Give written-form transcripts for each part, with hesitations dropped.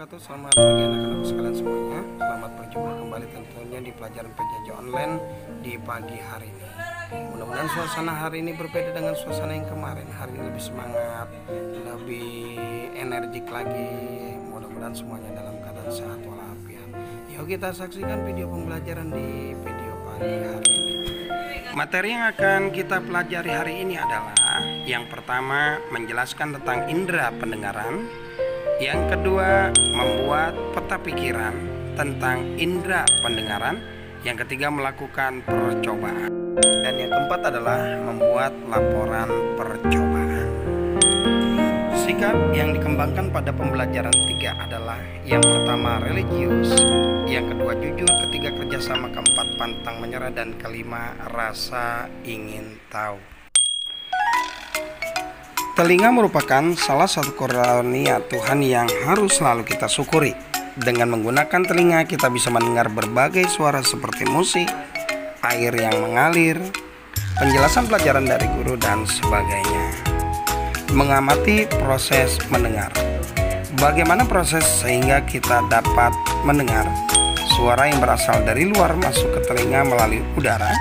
wabarakatuh. Selamat pagi anak-anakku sekalian semuanya. Selamat berjumpa kembali tentunya di pelajaran PJJ online di pagi hari ini. Mudah-mudahan suasana hari ini berbeda dengan suasana yang kemarin. Hari ini lebih semangat, lebih energik lagi. Mudah-mudahan semuanya dalam keadaan sehat walafiat. Yuk kita saksikan video pembelajaran di video pagi hari ini. Materi yang akan kita pelajari hari ini adalah yang pertama menjelaskan tentang indera pendengaran. Yang kedua, membuat peta pikiran tentang indera pendengaran. Yang ketiga, melakukan percobaan. Dan yang keempat adalah membuat laporan percobaan. Sikap yang dikembangkan pada pembelajaran 3 adalah yang pertama religius, yang kedua jujur, ketiga kerjasama, keempat pantang menyerah, dan kelima rasa ingin tahu. Telinga merupakan salah satu karunia Tuhan yang harus selalu kita syukuri. Dengan menggunakan telinga kita bisa mendengar berbagai suara seperti musik, air yang mengalir, penjelasan pelajaran dari guru, dan sebagainya. Mengamati proses mendengar. Bagaimana proses sehingga kita dapat mendengar suara yang berasal dari luar masuk ke telinga melalui udara.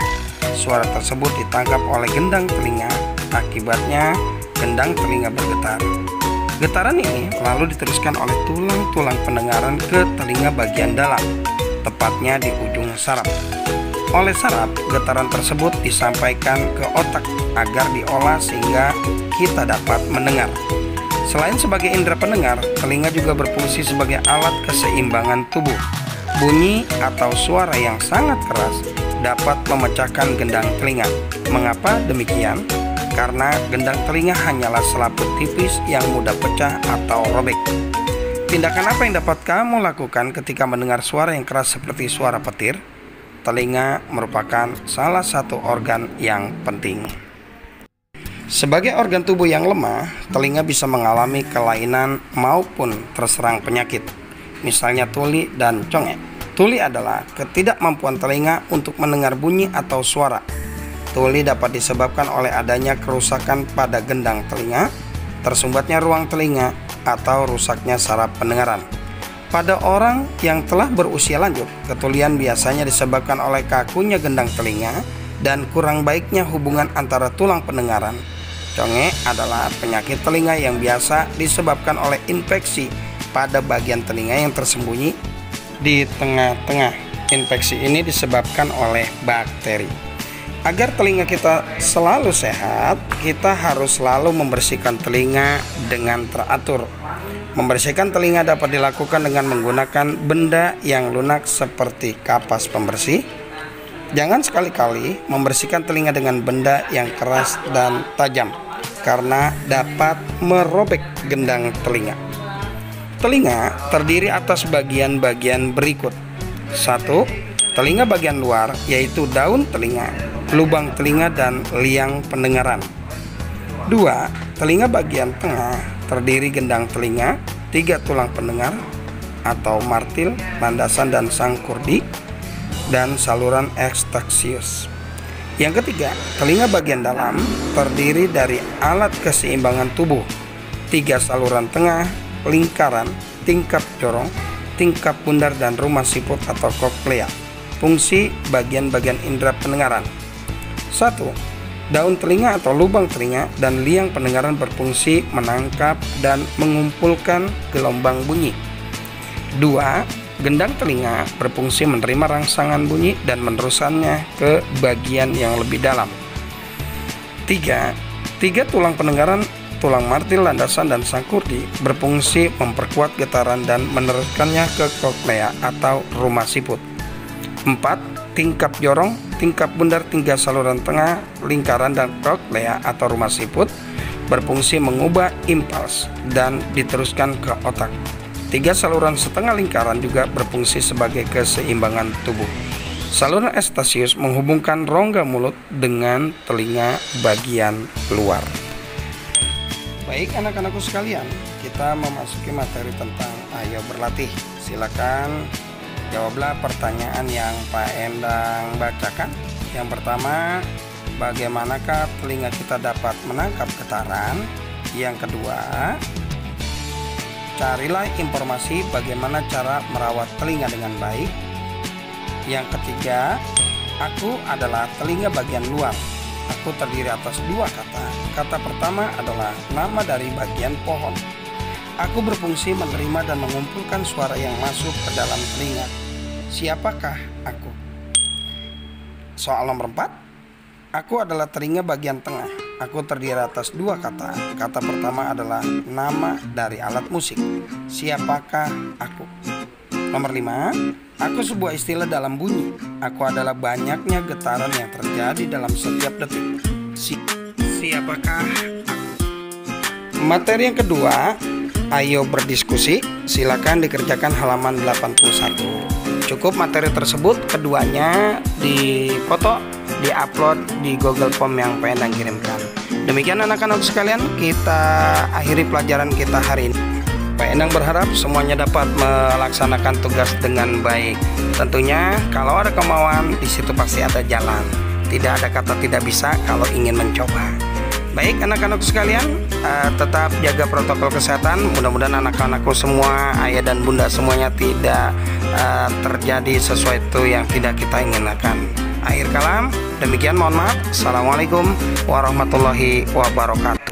Suara tersebut ditangkap oleh gendang telinga, akibatnya gendang telinga bergetar. Getaran ini lalu diteruskan oleh tulang-tulang pendengaran ke telinga bagian dalam, tepatnya di ujung saraf. Oleh saraf, getaran tersebut disampaikan ke otak agar diolah sehingga kita dapat mendengar. Selain sebagai indera pendengar, telinga juga berfungsi sebagai alat keseimbangan tubuh. Bunyi atau suara yang sangat keras dapat memecahkan gendang telinga. Mengapa demikian? Karena gendang telinga hanyalah selaput tipis yang mudah pecah atau robek. Tindakan apa yang dapat kamu lakukan ketika mendengar suara yang keras seperti suara petir? Telinga merupakan salah satu organ yang penting. Sebagai organ tubuh yang lemah, telinga bisa mengalami kelainan maupun terserang penyakit. Misalnya tuli dan congek. Tuli adalah ketidakmampuan telinga untuk mendengar bunyi atau suara. Tuli dapat disebabkan oleh adanya kerusakan pada gendang telinga, tersumbatnya ruang telinga, atau rusaknya saraf pendengaran. Pada orang yang telah berusia lanjut, ketulian biasanya disebabkan oleh kakunya gendang telinga dan kurang baiknya hubungan antara tulang pendengaran. Congek adalah penyakit telinga yang biasa disebabkan oleh infeksi pada bagian telinga yang tersembunyi di tengah-tengah. Infeksi ini disebabkan oleh bakteri. Agar telinga kita selalu sehat, kita harus selalu membersihkan telinga dengan teratur. Membersihkan telinga dapat dilakukan dengan menggunakan benda yang lunak seperti kapas pembersih. Jangan sekali-kali membersihkan telinga dengan benda yang keras dan tajam, karena dapat merobek gendang telinga. Telinga terdiri atas bagian-bagian berikut. 1. Telinga bagian luar, yaitu daun telinga, lubang telinga, dan liang pendengaran. 2. Telinga bagian tengah terdiri gendang telinga, 3 tulang pendengar atau martil, landasan, dan sangkurdi, dan saluran ekstaksius. Yang ketiga, telinga bagian dalam terdiri dari alat keseimbangan tubuh, 3 saluran tengah, lingkaran, tingkap jorong, tingkap bundar, dan rumah siput atau koklea. Fungsi bagian-bagian indera pendengaran. 1. Daun telinga atau lubang telinga dan liang pendengaran berfungsi menangkap dan mengumpulkan gelombang bunyi. 2. Gendang telinga berfungsi menerima rangsangan bunyi dan meneruskannya ke bagian yang lebih dalam. 3. Tulang pendengaran, tulang martil, landasan, dan sangkurdi berfungsi memperkuat getaran dan meneruskannya ke koklea atau rumah siput. 4. Tingkap jorong, tingkap bundar, 3 saluran tengah, lingkaran, dan koklea atau rumah siput berfungsi mengubah impuls dan diteruskan ke otak. 3 saluran setengah lingkaran juga berfungsi sebagai keseimbangan tubuh. Saluran ekstasius menghubungkan rongga mulut dengan telinga bagian luar. Baik anak-anakku sekalian, kita memasuki materi tentang ayo berlatih. Silakan jawablah pertanyaan yang Pak Endang bacakan. Yang pertama, bagaimanakah telinga kita dapat menangkap getaran? Yang kedua, Carilah informasi bagaimana cara merawat telinga dengan baik. Yang ketiga, aku adalah telinga bagian luar. Aku terdiri atas dua kata. Kata pertama adalah nama dari bagian pohon. Aku berfungsi menerima dan mengumpulkan suara yang masuk ke dalam telinga. Siapakah aku? Soal nomor 4. Aku adalah telinga bagian tengah. Aku terdiri atas dua kata. Kata pertama adalah nama dari alat musik. Siapakah aku? Nomor 5. Aku sebuah istilah dalam bunyi. Aku adalah banyaknya getaran yang terjadi dalam setiap detik. Siapakah aku? Materi yang kedua, ayo berdiskusi. Silakan dikerjakan halaman 81. Cukup materi tersebut, keduanya dipoto, di-upload di Google Form yang Pak Endang kirimkan. Demikian anak-anak sekalian, kita akhiri pelajaran kita hari ini. Pak Endang berharap semuanya dapat melaksanakan tugas dengan baik. Tentunya kalau ada kemauan, di situ pasti ada jalan. Tidak ada kata tidak bisa kalau ingin mencoba. Baik anak-anak sekalian, tetap jaga protokol kesehatan. Mudah-mudahan anak-anakku semua, ayah dan bunda semuanya tidak terjadi sesuatu yang tidak kita inginkan. Akhir kalam, demikian, mohon maaf. Assalamualaikum warahmatullahi wabarakatuh.